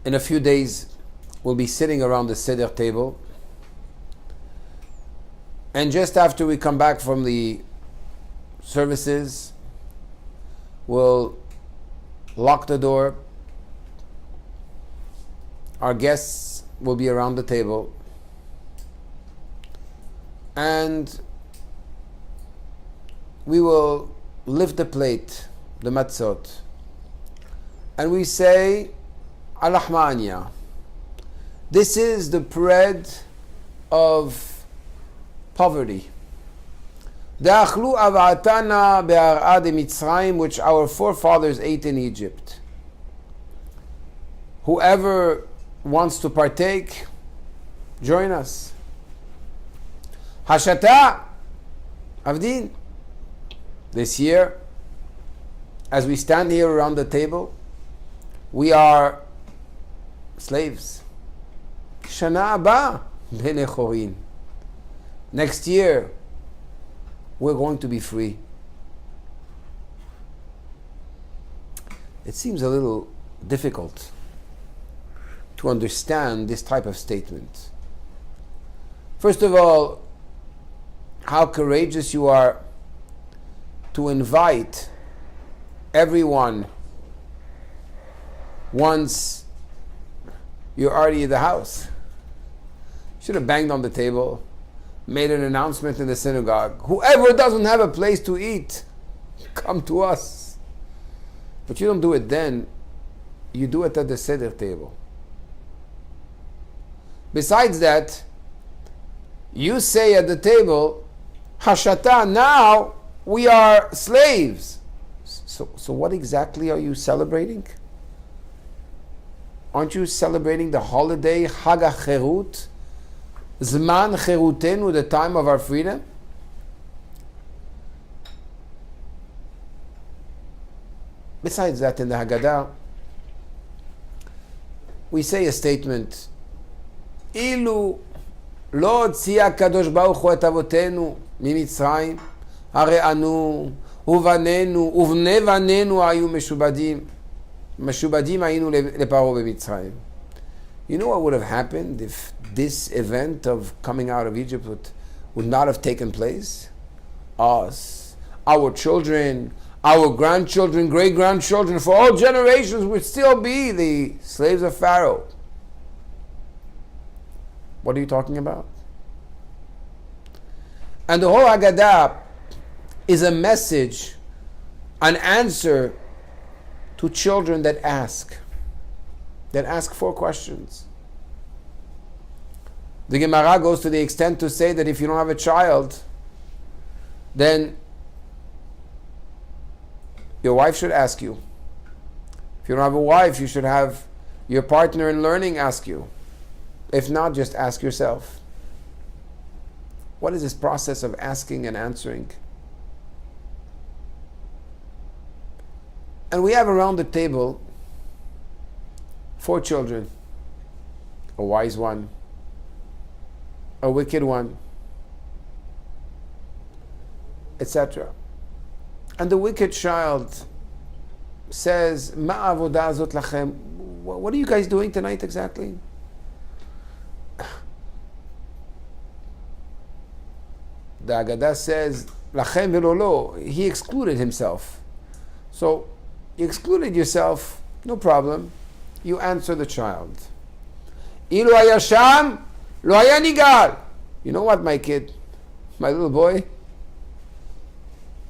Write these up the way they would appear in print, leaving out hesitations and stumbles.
In a few days, we'll be sitting around the Seder table. And just after we come back from the services, we'll lock the door. Our guests will be around the table. And we will lift the plate, the matzot, and we say, Al-Rahmanya. This is the bread of poverty. De'achlu avatana be'ar'ad Mitzrayim, which our forefathers ate in Egypt. Whoever wants to partake, join us. Hashata Avdin. This year, as we stand here around the table, we are slaves. Shana Haba Bnei Chorin. Next year, we're going to be free. It seems a little difficult to understand this type of statement. First of all, how courageous you are to invite everyone once you're already in the house. Should have banged on the table, made an announcement in the synagogue. Whoever doesn't have a place to eat, come to us. But you don't do it then. You do it at the Seder table. Besides that, you say at the table, Hashata, now we are slaves. So what exactly are you celebrating? Aren't you celebrating the holiday Hag HaCherut, Zman Cherutenu, the time of our freedom? Besides that, in the Haggadah, we say a statement, Ilu lo tzia Kadosh Baruch Hu et avotenu mimitzrayim, הרי אנו ובנינו ובני בנינו היו משובדים היינו לפרעה במצרים. You know what would have happened if this event of coming out of Egypt would not have taken place? Us, our children, our grandchildren, great-grandchildren, for all generations would still be the slaves of Pharaoh. What are you talking about? And the whole Haggadah is a message, an answer to children that ask 4 questions. The Gemara goes to the extent to say that if you don't have a child, then your wife should ask you. If you don't have a wife, you should have your partner in learning ask you. If not, just ask yourself. What is this process of asking and answering? And we have around the table 4 children. A wise one, a wicked one, etc. And the wicked child says, Ma avodah zot lachem. What are you guys doing tonight exactly? The Haggadah says, Lachem velo lo. He excluded himself. So, you excluded yourself, no problem. You answer the child. Ilu haya sham, lo haya nigal. You know what, my kid, my little boy?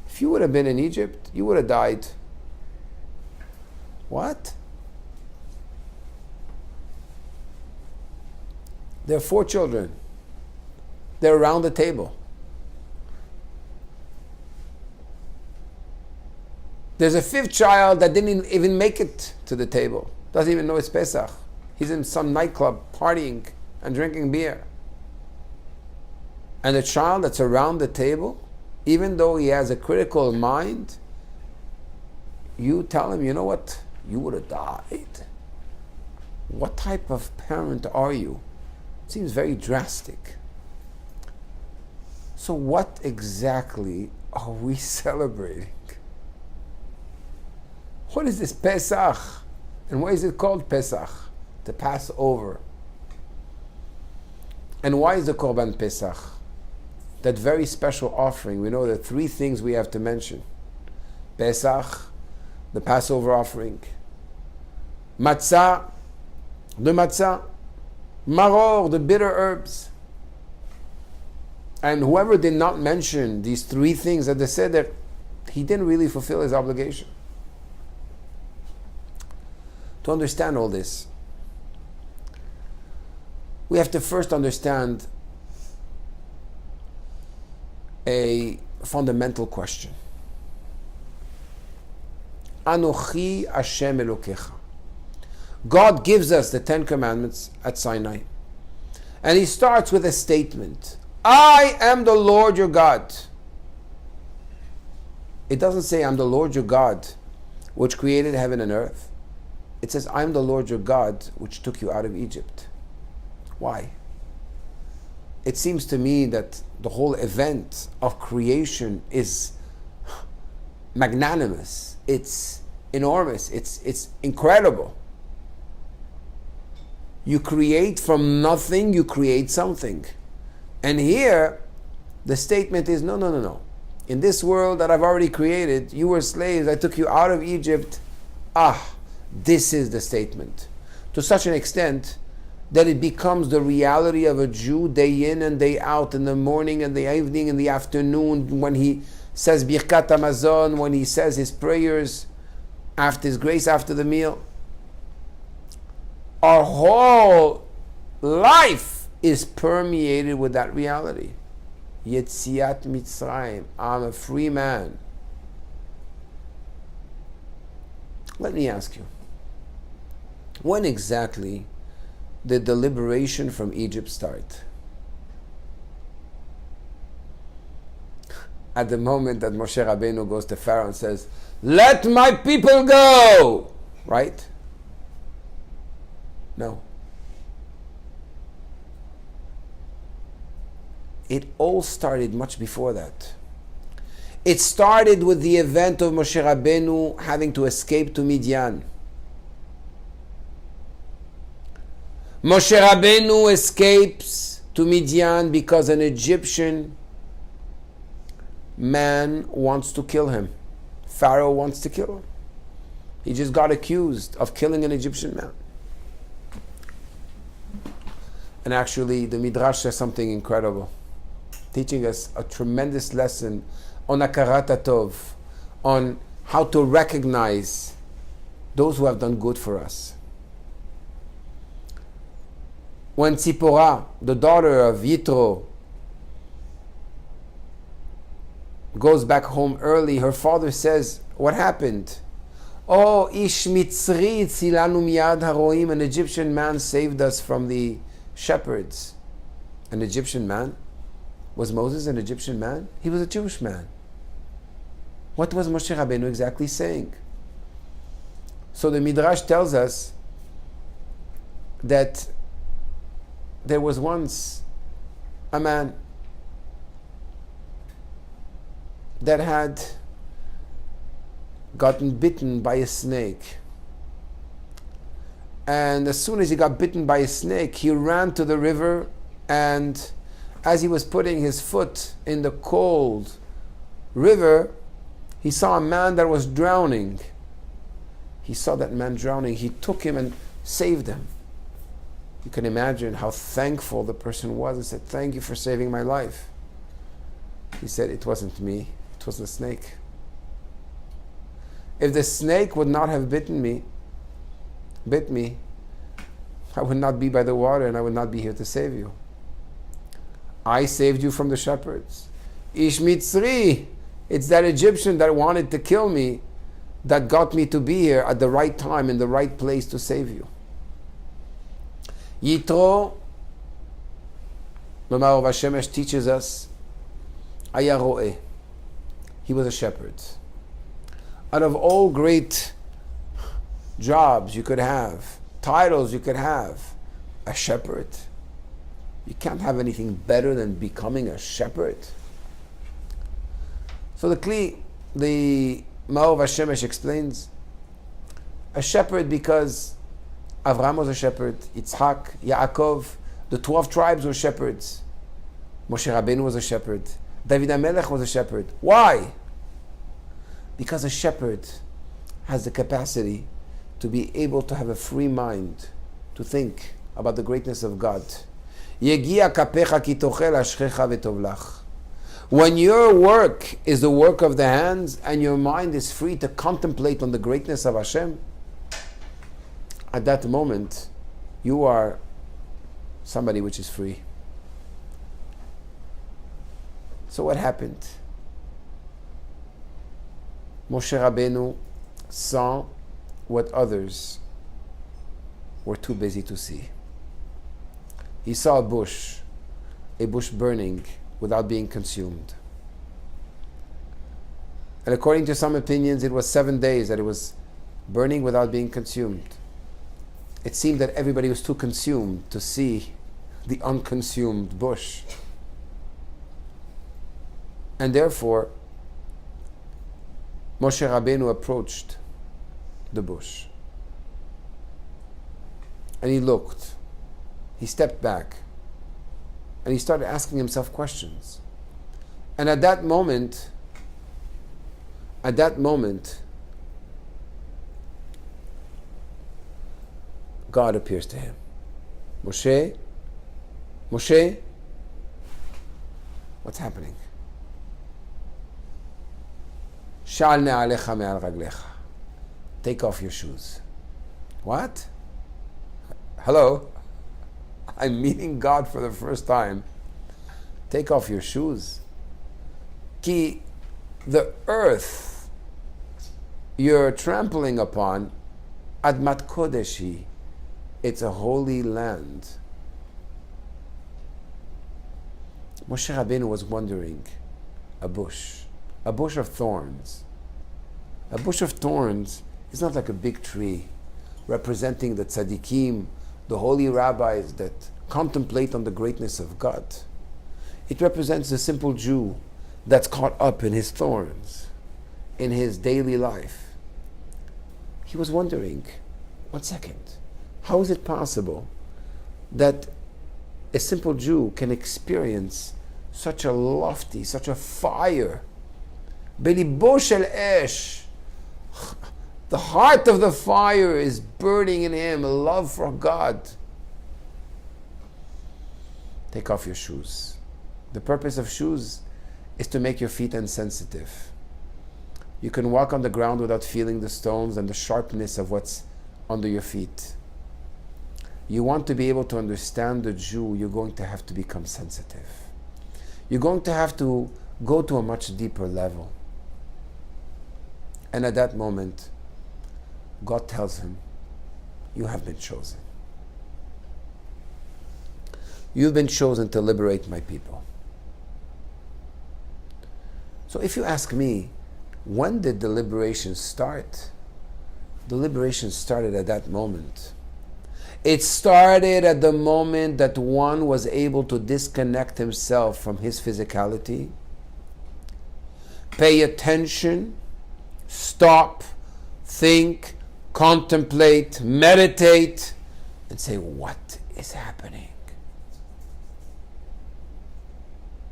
If you would have been in Egypt, you would have died. What? There are 4 children. They're around the table. There's a 5th child that didn't even make it to the table. Doesn't even know it's Pesach. He's in some nightclub partying and drinking beer. And the child that's around the table, even though he has a critical mind, you tell him, you know what? You would have died. What type of parent are you? It seems very drastic. So what exactly are we celebrating? What is this Pesach? And why is it called Pesach? the Passover. And why is the Korban Pesach? That very special offering. We know there are three things we have to mention. Pesach, the Passover offering. Matzah, the matzah. Maror, the bitter herbs. And whoever did not mention these three things at the Seder, he didn't really fulfill his obligation. To understand all this, we have to first understand a fundamental question. Anochi Hashem Elokecha. God gives us the Ten Commandments at Sinai. And he starts with a statement. I am the Lord your God. It doesn't say I'm the Lord your God which created heaven and earth. It says I'm the Lord your God which took you out of Egypt. Why? It seems to me that the whole event of creation is magnanimous. It's enormous. It's incredible. You create from nothing, you create something. And here, the statement is, no. In this world that I've already created, you were slaves, I took you out of Egypt. This is the statement. To such an extent that it becomes the reality of a Jew day in and day out, in the morning and the evening and the afternoon, when he says Birkat Hamazon, when he says his prayers after his grace after the meal. Our whole life is permeated with that reality. Yetziat Mitzrayim, I'm a free man. Let me ask you, when exactly did the liberation from Egypt start? At the moment that Moshe Rabbeinu goes to Pharaoh and says, let my people go! Right? No. It all started much before that. It started with the event of Moshe Rabbeinu having to escape to Midian. Moshe Rabbeinu escapes to Midian because an Egyptian man wants to kill him. Pharaoh wants to kill him. He just got accused of killing an Egyptian man. And actually, the Midrash says something incredible, teaching us a tremendous lesson on Akarat Tov, on how to recognize those who have done good for us. When Tzipporah, the daughter of Yitro, goes back home early, her father says, what happened? Oh, Ish Mitzri tzilanu miyad haroim, an Egyptian man saved us from the shepherds. An Egyptian man? Was Moses an Egyptian man? He was a Jewish man. What was Moshe Rabbeinu exactly saying? So the Midrash tells us that there was once a man that had gotten bitten by a snake. And as soon as he got bitten by a snake, he ran to the river, and as he was putting his foot in the cold river, he saw a man that was drowning. He saw that man drowning. He took him and saved him. You can imagine how thankful the person was and said, thank you for saving my life. He said, it wasn't me, it was the snake. If the snake would not have bit me, I would not be by the water and I would not be here to save you. I saved you from the shepherds. Ish Mitzri, it's that Egyptian that wanted to kill me that got me to be here at the right time, in the right place to save you. Yitro, the Ma'or Vashemesh teaches us, Aya Ro'eh. He was a shepherd. Out of all great jobs you could have, titles you could have, a shepherd. You can't have anything better than becoming a shepherd. So the Ma'or Vashemesh explains, a shepherd because Avraham was a shepherd, Yitzhak, Yaakov, the 12 tribes were shepherds. Moshe Rabbeinu was a shepherd. David HaMelech was a shepherd. Why? Because a shepherd has the capacity to be able to have a free mind, to think about the greatness of God. Yegia kapecha ki tochel ashchecha v'tov lach. When your work is the work of the hands and your mind is free to contemplate on the greatness of Hashem, at that moment, you are somebody which is free. So what happened? Moshe Rabbeinu saw what others were too busy to see. He saw a bush burning without being consumed. And according to some opinions, it was 7 days that it was burning without being consumed. It seemed that everybody was too consumed to see the unconsumed bush. And therefore, Moshe Rabbeinu approached the bush. And he looked. He stepped back. And he started asking himself questions. And at that moment, God appears to him. Moshe, what's happening? Shal ne'alecha me'al raglecha. Take off your shoes. What? Hello? I'm meeting God for the first time. Take off your shoes. Ki, the earth you're trampling upon, admat kodeshi, it's a holy land. Moshe Rabbeinu was wondering, a bush of thorns. A bush of thorns is not like a big tree representing the tzaddikim, the holy rabbis that contemplate on the greatness of God. It represents the simple Jew that's caught up in his thorns, in his daily life. He was wondering, 1 second, how is it possible that a simple Jew can experience such a lofty, such a fire? Belibo shel esh. The heart of the fire is burning in him, a love for God. Take off your shoes. The purpose of shoes is to make your feet insensitive. You can walk on the ground without feeling the stones and the sharpness of what's under your feet. You want to be able to understand the Jew, you're going to have to become sensitive. You're going to have to go to a much deeper level. And at that moment, God tells him, you have been chosen. You've been chosen to liberate my people. So if you ask me, when did the liberation start? The liberation started at that moment. It started at the moment that one was able to disconnect himself from his physicality, pay attention, stop, think, contemplate, meditate, and say, what is happening?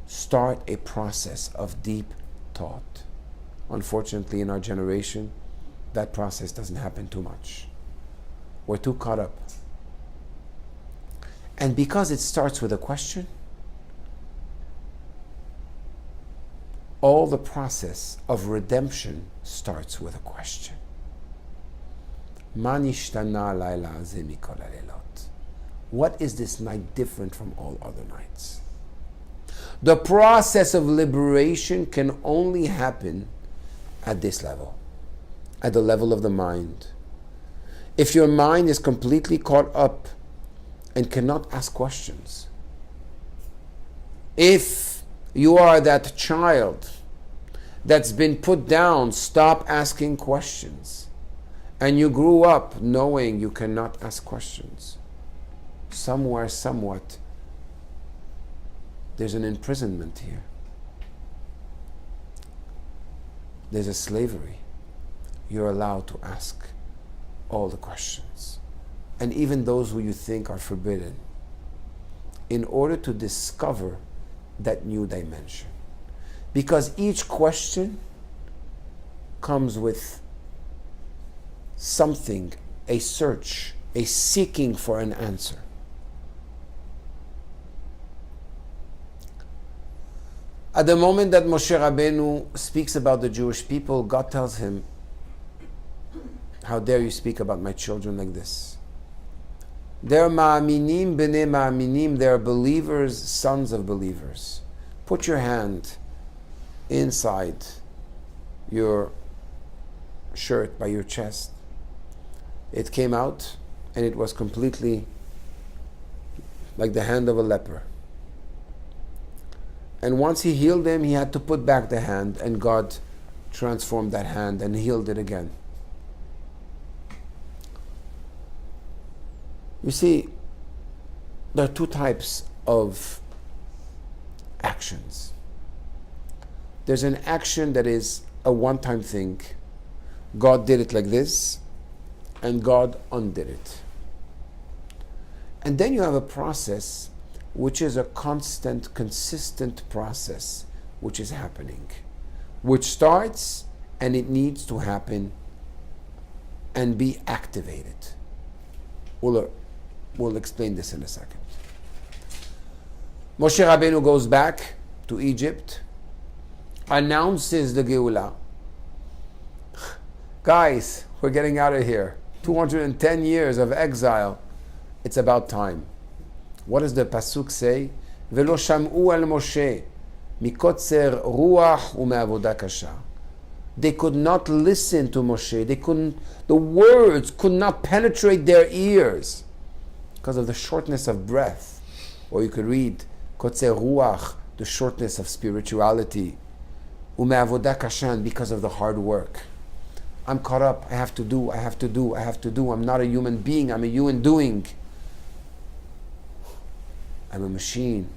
Start a process of deep thought. Unfortunately, in our generation, that process doesn't happen too much. We're too caught up. And because it starts with a question, all the process of redemption starts with a question. What is this night different from all other nights? The process of liberation can only happen at this level, at the level of the mind. If your mind is completely caught up and cannot ask questions, if you are that child that's been put down, stop asking questions, and you grew up knowing you cannot ask questions, somewhere, somewhat, there's an imprisonment here. There's a slavery. You're allowed to ask all the questions. and even those who you think are forbidden, in order to discover that new dimension. Because each question comes with something, a search, a seeking for an answer. At the moment that Moshe Rabbeinu speaks about the Jewish people, God tells him, how dare you speak about my children like this? They're ma'aminim b'nei ma'aminim, they're believers, sons of believers. Put your hand inside your shirt by your chest. It came out and it was completely like the hand of a leper. And once he healed him, he had to put back the hand, and God transformed that hand and healed it again. You see, there are two types of actions. There's an action that is a one-time thing. God did it like this, and God undid it. And then you have a process which is a constant, consistent process which is happening, which starts and it needs to happen and be activated. We'll explain this in a second. Moshe Rabbeinu goes back to Egypt, announces the Geulah. Guys, we're getting out of here. 210 years of exile. It's about time. What does the Pasuk say? Velo sham'u al Moshe mikotzer ruach u'me'avoda kasha. They could not listen to Moshe. The words could not penetrate their ears because of the shortness of breath. Or you could read kotzer ruach, the shortness of spirituality, u'me'avoda kasha, because of the hard work. I'm caught up. I have to do. I'm not a human being. I'm a human doing. I'm a machine.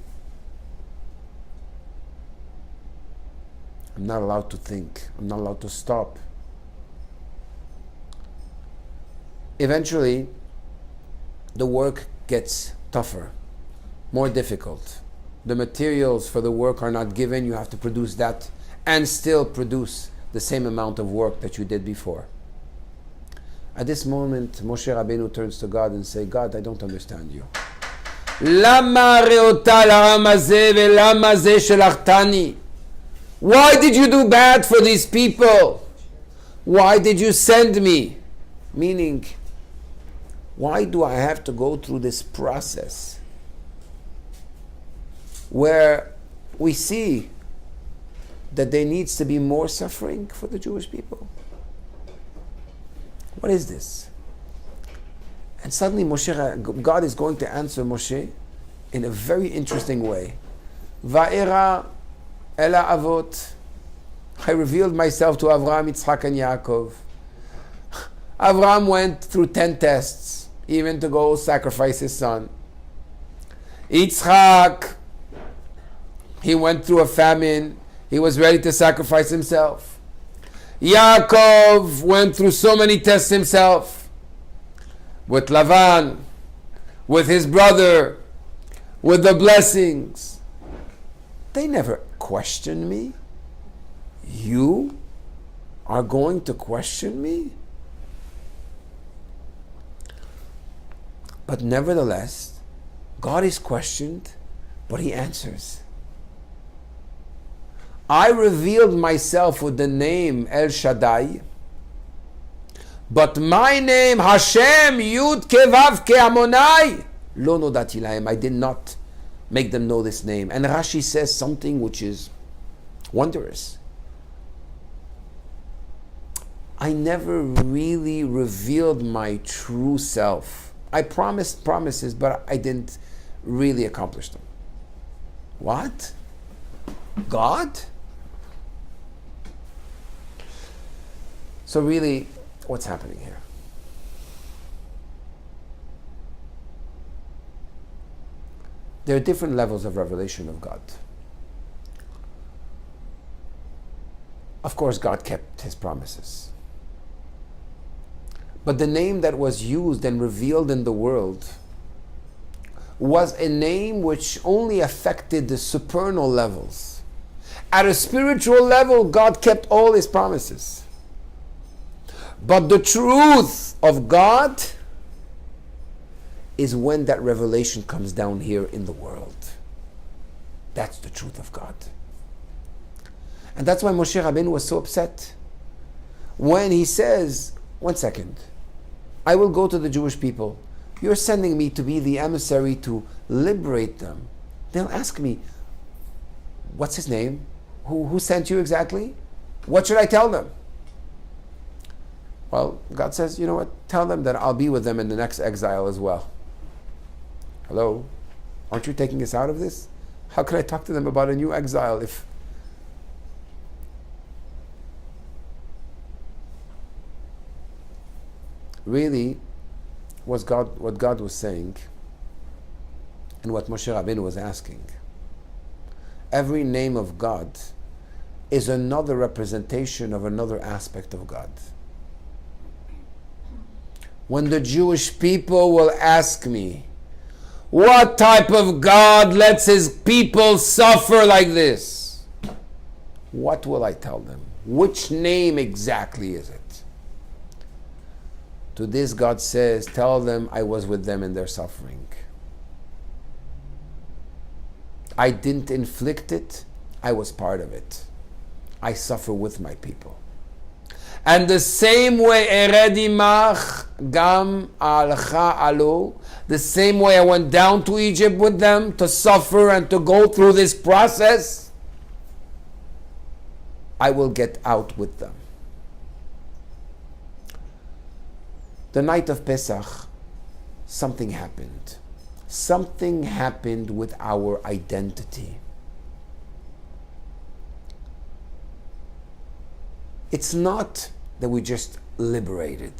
I'm not allowed to think. I'm not allowed to stop. Eventually, the work gets tougher, more difficult. The materials for the work are not given. You have to produce that and still produce the same amount of work that you did before. At this moment, Moshe Rabbeinu turns to God and says, God, I don't understand you. Lama re'ota la'am hazeh ve'lama zeh shelachthani. Why did you do bad for these people? Why did you send me? Meaning, why do I have to go through this process where we see that there needs to be more suffering for the Jewish people? What is this? And suddenly God is going to answer Moshe in a very interesting way. Va'era ela avot. I revealed myself to Avraham, Yitzchak, and Yaakov. Avraham went through 10 tests, even to go sacrifice his son. Yitzchak, he went through a famine. He was ready to sacrifice himself. Yaakov went through so many tests himself. With Lavan, with his brother, with the blessings. They never questioned me. You are going to question me? But nevertheless, God is questioned, but he answers. I revealed myself with the name El Shaddai, but my name, Hashem, Yud Kevav Keamonai, Lo nodati lahem. I did not make them know this name. And Rashi says something which is wondrous. I never really revealed my true self. I promised promises, but I didn't really accomplish them. What? God? So really, what's happening here? There are different levels of revelation of God. Of course, God kept his promises. But the name that was used and revealed in the world was a name which only affected the supernal levels. At a spiritual level, God kept all His promises. But the truth of God is when that revelation comes down here in the world. That's the truth of God. And that's why Moshe Rabbeinu was so upset when he says, one second, I will go to the Jewish people. You're sending me to be the emissary to liberate them. They'll ask me, what's his name? Who sent you exactly? What should I tell them? Well, God says, you know what? Tell them that I'll be with them in the next exile as well. Hello? Aren't you taking us out of this? How can I talk to them about a new exile if... Really, what God was saying and what Moshe Rabbeinu was asking. Every name of God is another representation of another aspect of God. When the Jewish people will ask me, what type of God lets His people suffer like this? What will I tell them? Which name exactly is it? To this God says, tell them I was with them in their suffering. I didn't inflict it, I was part of it. I suffer with my people. And the same way, Eredimach Gam Alcha Alo, the same way I went down to Egypt with them to suffer and to go through this process, I will get out with them. The night of Pesach, something happened. Something happened with our identity. It's not that we just liberated.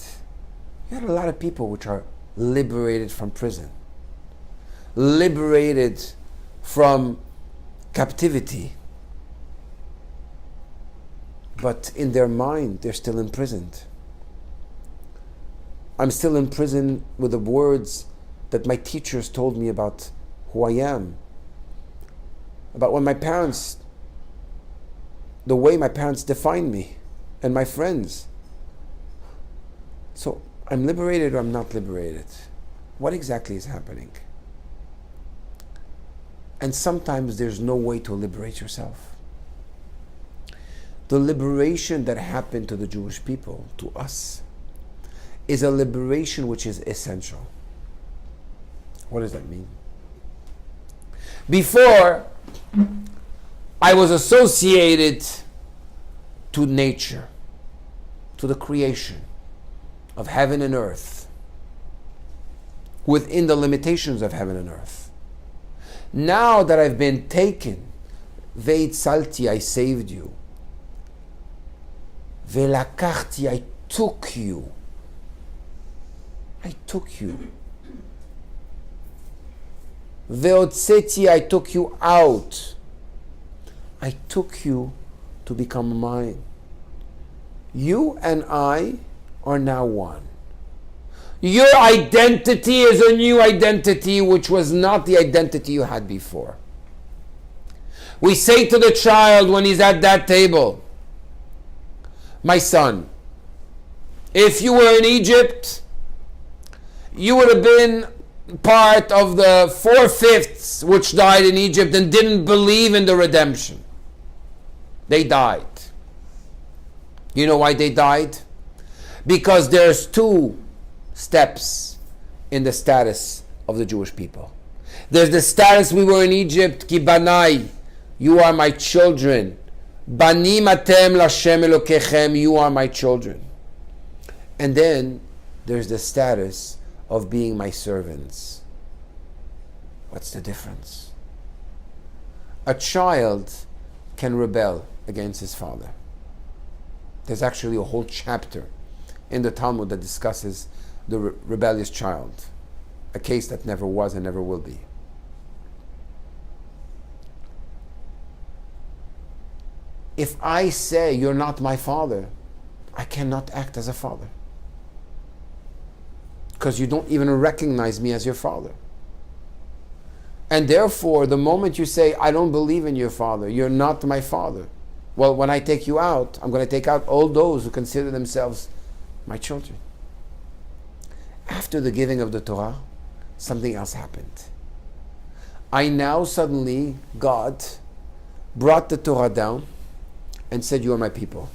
You had a lot of people which are liberated from prison, liberated from captivity, but in their mind they're still imprisoned. I'm still in prison with the words that my teachers told me about who I am, about when my parents, the way my parents defined me and my friends. So I'm liberated or I'm not liberated? What exactly is happening? And sometimes there's no way to liberate yourself. The liberation that happened to the Jewish people, to us, is a liberation which is essential. What does that mean? Before, I was associated to nature, to the creation of heaven and earth, within the limitations of heaven and earth. Now that I've been taken, Veitzalti, I saved you. Velakachti, I took you. I took you. Veotzeti, I took you out. I took you to become mine. You and I are now one. Your identity is a new identity which was not the identity you had before. We say to the child when he's at that table, my son, if you were in Egypt, you would have been part of the 4/5 which died in Egypt and didn't believe in the redemption. They died. You know why they died? Because there's two steps in the status of the Jewish people. There's the status we were in Egypt, Ki banai, you are my children. Banim atem l'Hashem Elokechem, you are my children. And then there's the status of being my servants. What's the difference? A child can rebel against his father. There's actually a whole chapter in the Talmud that discusses the rebellious child, a case that never was and never will be. If I say you're not my father, I cannot act as a father. because you don't even recognize me as your father. And therefore, the moment you say, I don't believe in your father, you're not my father. Well, when I take you out, I'm going to take out all those who consider themselves my children. After the giving of the Torah, something else happened. I now suddenly, God brought the Torah down and said, you are my people.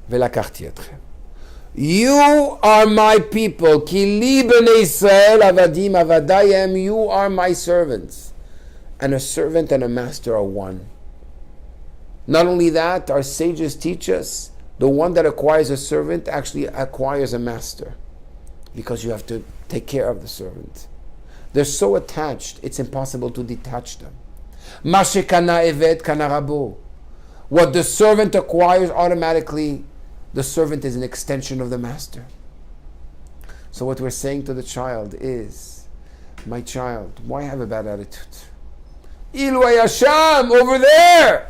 Velakachti etchem. You are my people. Ki li bnei Israel avadim avadayim. You are my servants. And a servant and a master are one. Not only that, our sages teach us the one that acquires a servant actually acquires a master, because you have to take care of the servant. They're so attached, it's impossible to detach them. Mashe kana eved kana rabo. What the servant acquires automatically, the servant is an extension of the master. So what we're saying to the child is, my child, why have a bad attitude? Ilu hayasham, over there!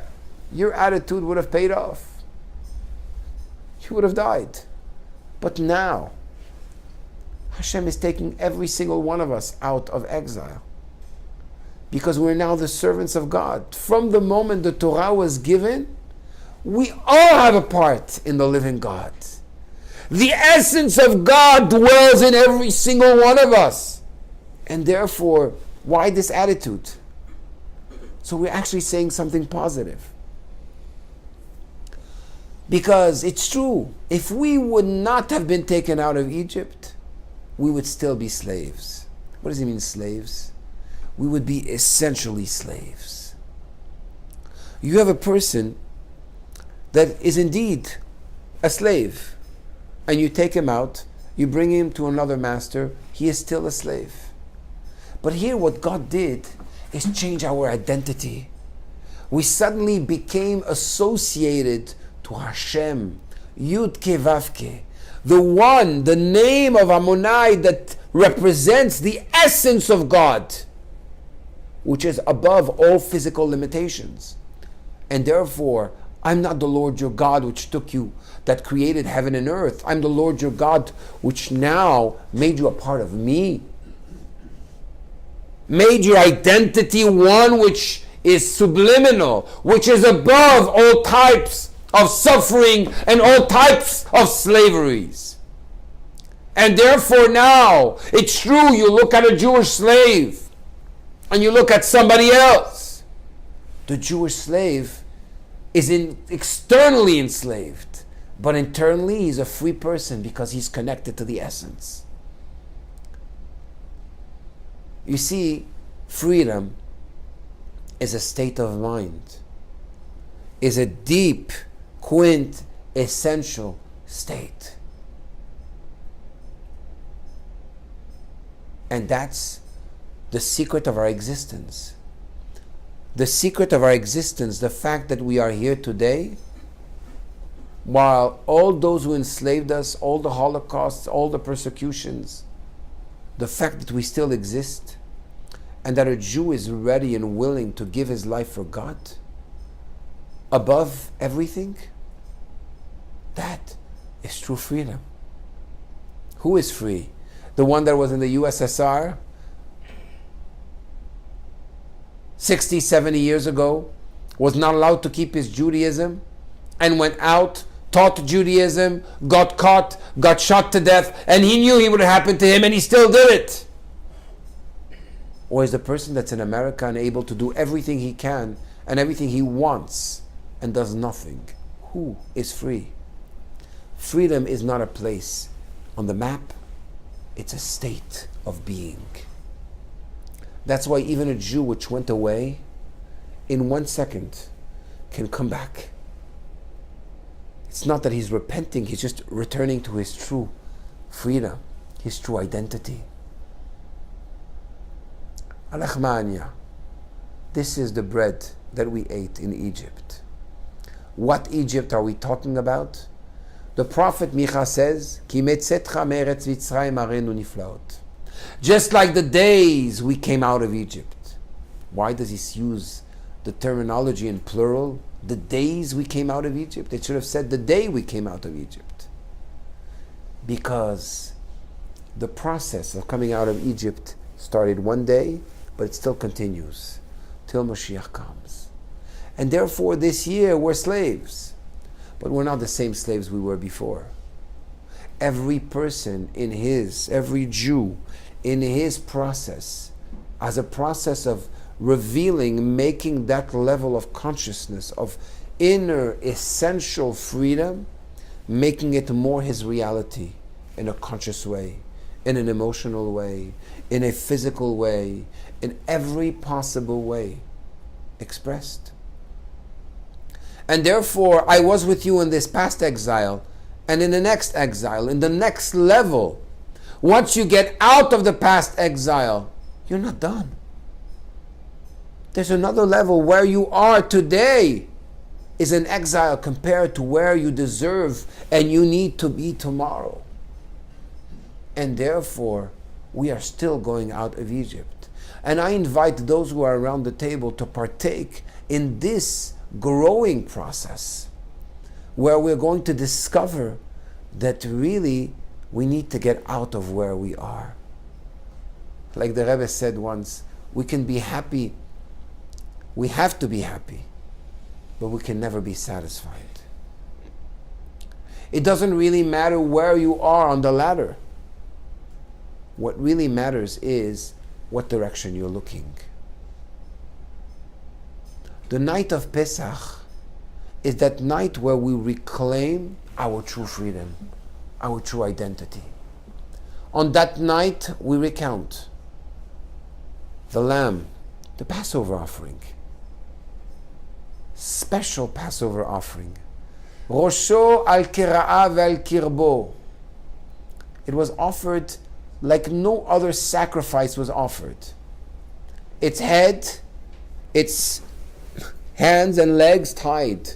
Your attitude would have paid off. You would have died. But now, Hashem is taking every single one of us out of exile, because we're now the servants of God. From the moment the Torah was given, we all have a part in the living God. The essence of God dwells in every single one of us. And therefore, why this attitude? So we're actually saying something positive. Because it's true, if we would not have been taken out of Egypt, we would still be slaves. What does it mean, slaves? We would be essentially slaves. You have a person that is indeed a slave, and you take him out, you bring him to another master, he is still a slave. But here what God did is change our identity. We suddenly became associated to Hashem, Yud Ke Vav Ke, the one, the name of Ammonai that represents the essence of God, which is above all physical limitations. And therefore, I'm not the Lord your God which took you, that created heaven and earth. I'm the Lord your God which now made you a part of me. Made your identity one which is subliminal, which is above all types of suffering and all types of slaveries. And therefore now, it's true, you look at a Jewish slave and you look at somebody else. The Jewish slave is externally enslaved, but internally he's a free person because he's connected to the essence. You see, freedom is a state of mind, is a deep, quintessential state. And that's the secret of our existence. The secret of our existence, the fact that we are here today, while all those who enslaved us, all the holocausts, all the persecutions, the fact that we still exist, and that a Jew is ready and willing to give his life for God, above everything, that is true freedom. Who is free? The one that was in the USSR 60, 70 years ago, was not allowed to keep his Judaism, and went out, taught Judaism, got caught, got shot to death, and he knew it would happen to him, and he still did it? Or is the person that's in America and able to do everything he can and everything he wants and does nothing? Who is free? Freedom is not a place on the map, it's a state of being. That's why even a Jew which went away, in 1 second, can come back. It's not that he's repenting, he's just returning to his true freedom, his true identity. Alachmania. This is the bread that we ate in Egypt. What Egypt are we talking about? The prophet Micha says, Ki metzetcha me'eretz Mitzrayim arenu niflaot. Just like the days we came out of Egypt. Why does he use the terminology in plural? The days we came out of Egypt? It should have said the day we came out of Egypt. Because the process of coming out of Egypt started one day, but it still continues till Mashiach comes. And therefore this year we're slaves, but we're not the same slaves we were before. Every person every Jew in his process, as a process of revealing, making that level of consciousness, of inner essential freedom, making it more his reality in a conscious way, in an emotional way, in a physical way, in every possible way expressed. And therefore, I was with you in this past exile, and in the next exile, in the next level. Once you get out of the past exile, you're not done. There's another level where you are today is an exile compared to where you deserve and you need to be tomorrow. And therefore, we are still going out of Egypt. And I invite those who are around the table to partake in this growing process, where we're going to discover that really we need to get out of where we are. Like the Rebbe said once, we can be happy, we have to be happy, but we can never be satisfied. It doesn't really matter where you are on the ladder. What really matters is what direction you're looking. The night of Pesach is that night where we reclaim our true freedom, our true identity. On that night, we recount the lamb, the Passover offering, special Passover offering. Rosho al kira'ah vel kirbo. It was offered like no other sacrifice was offered. Its head, its hands and legs tied.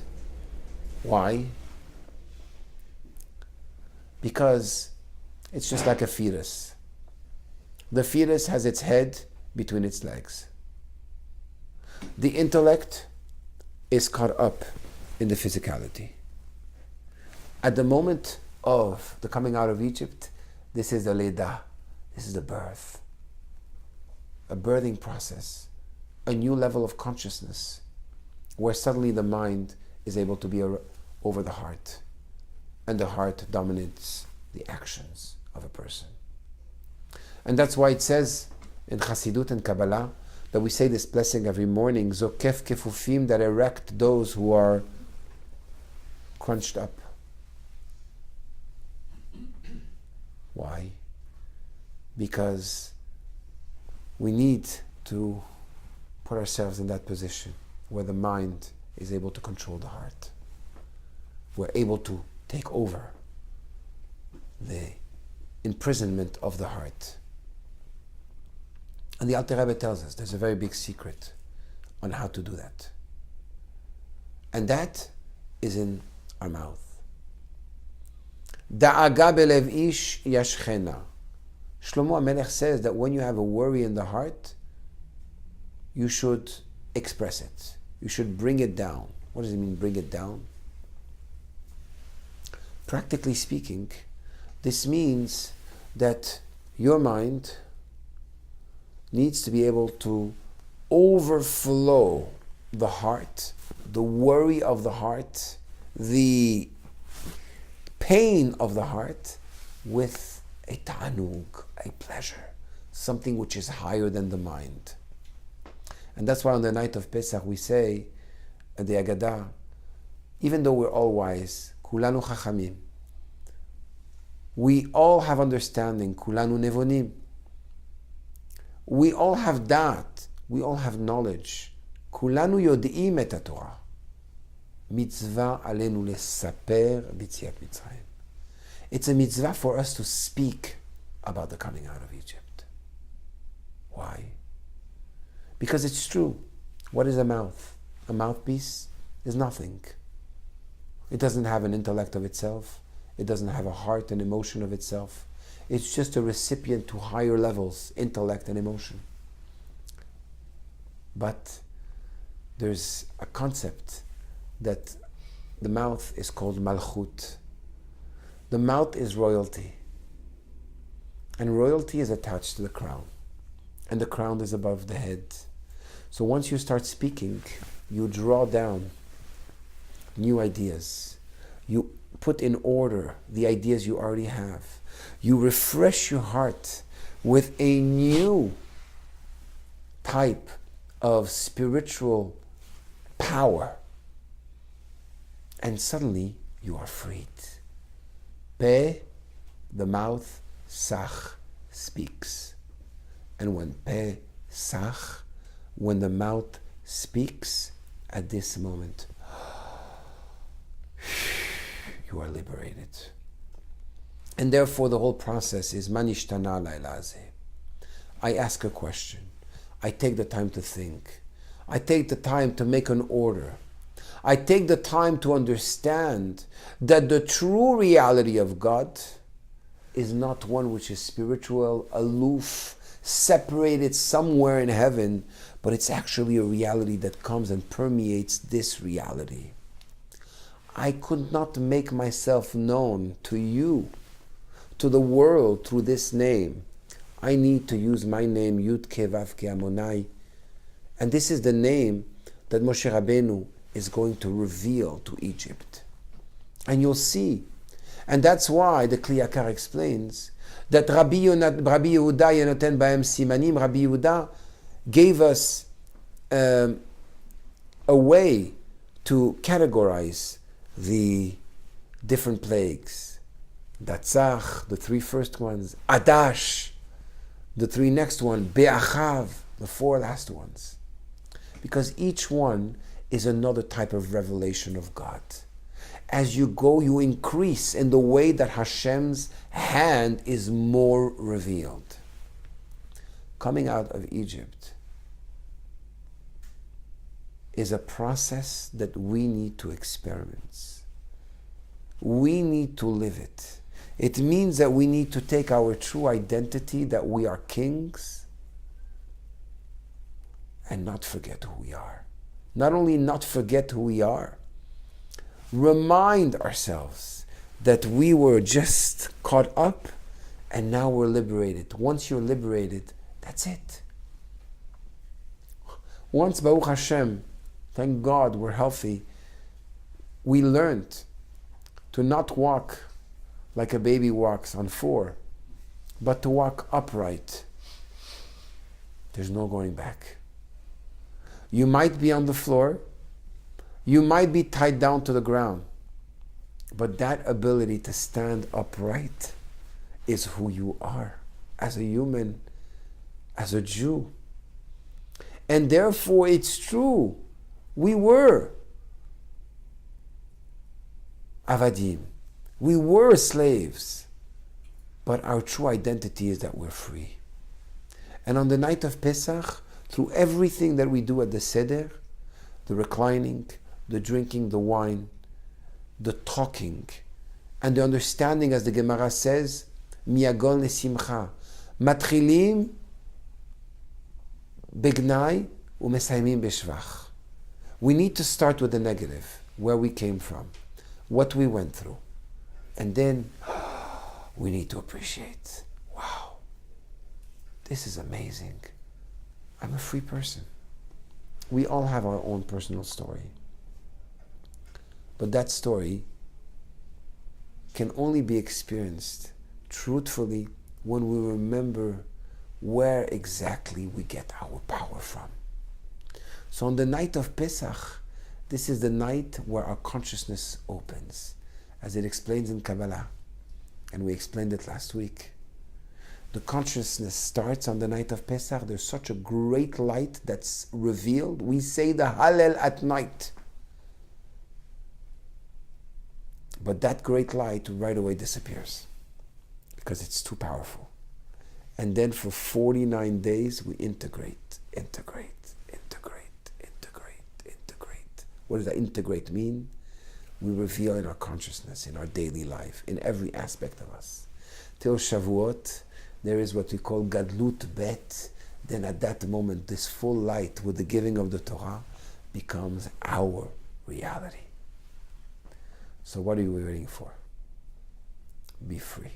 Why? Because it's just like a fetus. The fetus has its head between its legs. The intellect is caught up in the physicality. At the moment of the coming out of Egypt, this is the Leda, this is the birth. A birthing process, a new level of consciousness, where suddenly the mind is able to be over the heart, and the heart dominates the actions of a person. And that's why it says in Chassidut and Kabbalah that we say this blessing every morning, Zokef kefufim, that erect those who are crunched up. Why? Because we need to put ourselves in that position where the mind is able to control the heart. We're able to take over the imprisonment of the heart. And the Alter Rebbe tells us there's a very big secret on how to do that. And that is in our mouth. Da'aga belev ish yashchena. Shlomo HaMelech says that when you have a worry in the heart, you should express it. You should bring it down. What does it mean, bring it down? Practically speaking, this means that your mind needs to be able to overflow the heart, the worry of the heart, the pain of the heart with a ta'anug, a pleasure, something which is higher than the mind. And that's why on the night of Pesach we say at the Agadah, even though we're all wise, kulanu chachamim, we all have understanding, kulanu nevonim, we all have da'at, we all have knowledge, kulanu yod'im et haTorah, mitzvah alenu lesaper b'tziat Mitzrayim. It's a mitzvah for us to speak about the coming out of Egypt. Why? Because it's true. What is a mouth? A mouthpiece is nothing. It doesn't have an intellect of itself. It doesn't have a heart and emotion of itself. It's just a recipient to higher levels, intellect and emotion. But there's a concept that the mouth is called malchut. The mouth is royalty. And royalty is attached to the crown. And the crown is above the head. So once you start speaking, you draw down new ideas. You put in order the ideas you already have. You refresh your heart with a new type of spiritual power. And suddenly you are freed. Pe, the mouth, sach, speaks. And when pe, sach, when the mouth speaks, at this moment, you are liberated. And therefore the whole process is manishtana lailaze. I ask a question. I take the time to think. I take the time to make an order. I take the time to understand that the true reality of God is not one which is spiritual, aloof, separated somewhere in heaven, but it's actually a reality that comes and permeates this reality. I could not make myself known to you, to the world, through this name. I need to use my name, Yud Ke Vav Ke Amonai. And this is the name that Moshe Rabbeinu is going to reveal to Egypt. And you'll see. And that's why the Kli Yakar explains that Rabbi Yehuda Yonoten Baem Simanim, Rabbi Yehuda gave us a way to categorize the different plagues. Datzach, the 3 first ones. Adash, the 3 next ones. Be'achav, the 4 last ones. Because each one is another type of revelation of God. As you go, you increase in the way that Hashem's hand is more revealed. Coming out of Egypt is a process that we need to experience. We need to live it. It means that we need to take our true identity, that we are kings, and not forget who we are. Not only not forget who we are, remind ourselves that we were just caught up and now we're liberated. Once you're liberated, that's it. Once, Baruch Hashem, thank God we're healthy, we learned to not walk like a baby walks on 4, but to walk upright. There's no going back. You might be on the floor, you might be tied down to the ground, but that ability to stand upright is who you are as a human, as a Jew. And therefore it's true, we were avadim, we were slaves, but our true identity is that we're free. And on the night of Pesach, through everything that we do at the Seder, the reclining, the drinking, the wine, the talking, and the understanding, as the Gemara says, miyagon lesimcha, matchilim begnai umesayimim beshvach. We need to start with the negative, where we came from, what we went through, and then we need to appreciate, wow, this is amazing. I'm a free person. We all have our own personal story. But that story can only be experienced truthfully when we remember where exactly we get our power from. So on the night of Pesach, this is the night where our consciousness opens, as it explains in Kabbalah, and we explained it last week. The consciousness starts on the night of Pesach. There's such a great light that's revealed. We say the Hallel at night. But that great light right away disappears because it's too powerful. And then for 49 days we integrate. What does that integrate mean? We reveal in our consciousness, in our daily life, in every aspect of us. Till Shavuot, there is what we call Gadlut Bet. Then at that moment, this full light with the giving of the Torah becomes our reality. So what are you waiting for? Be free.